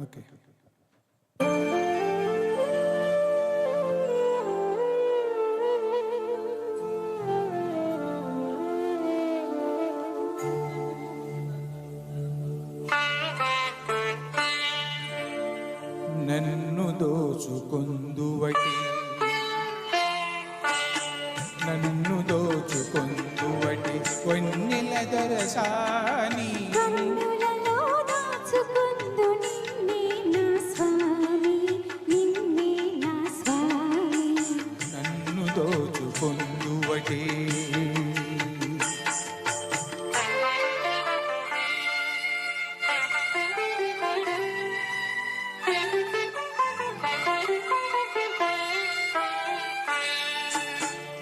Okay. నన్ను దోచుకొందువటి, నన్ను దోచుకొందువటి వన్నెల దొరసాని, కన్నులలో దాచుకొందు నిన్నే నా స్వామి, నిన్నే నా స్వామి. నన్ను దోచుకొందువటి.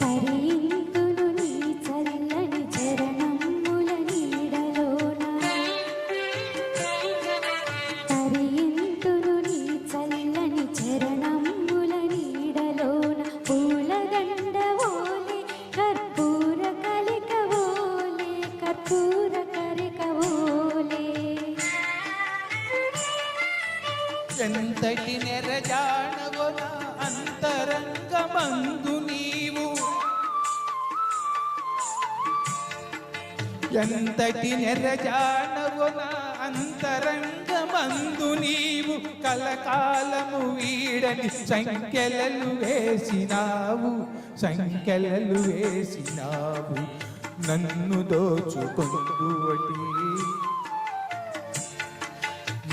పరియింతును నీ చల్లని చరణముల నీడలోన, పరియింతును నీ చల్లని చరణముల నీడలోన. పూలదండ ఓలే కర్పూర కలిక ఓలే, కర్పూర కలిక ఓలే. ఎంతటి నెరజానవో నా అంతరంగమందు నీవు, ఎంతటి నెరజానవో నా అంతరంగమందు నీవు. కలకాలము వీడని సంఖ్యలలు వేసినావు, సంఖ్యలలు వేసినావు. నన్ను దోచుకొందువటి,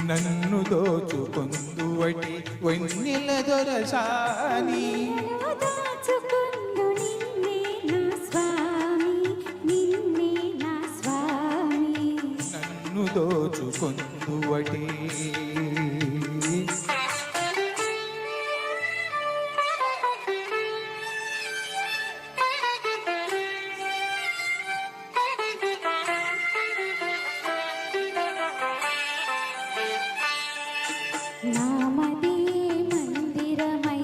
నన్ను దోచుకొందువటి వన్నెల దొరసాని. కన్నులలో దాచుకొందు నిన్నే నా స్వామి, నిన్నే నా స్వామి. నన్ను దోచుకొందువటి. నామదే మందిరమై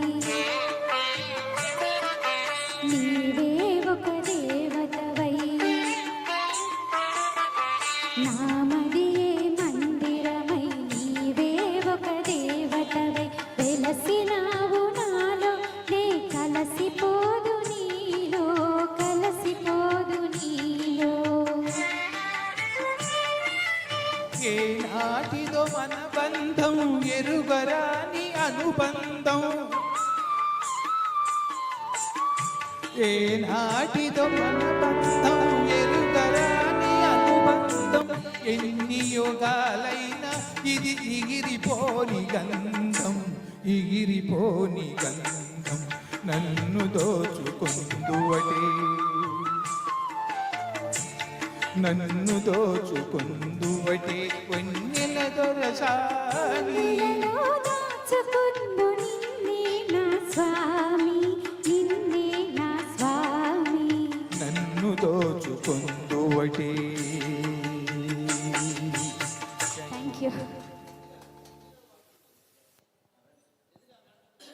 నీవే ఒక దేవతవై, నామదే మందిరమై నీవే ఒక దేవతవై. వెలసినావు నాలో నే కలసిపోదు నీలో, కలసిపోదు నీలో. ఏనాటిదో మన బంధం ఎరుగరాని అనుబంధం, ఏనాటిదో మన బంధం ఎరుగరాని అనుబంధం. ఎన్ని యుగాలైనా ఇది ఎగిరిపోని గంధం, ఎగిరిపోని గంధం. నన్ను దోచుకొందువటి, నన్ను దోచుకొందువటి వన్నెల దొరసాని. కన్నులలో దాచుకొందు నిన్నే నా స్వామి, నిన్నే నా స్వామి. నన్ను దోచుకొందువటి. Thank you.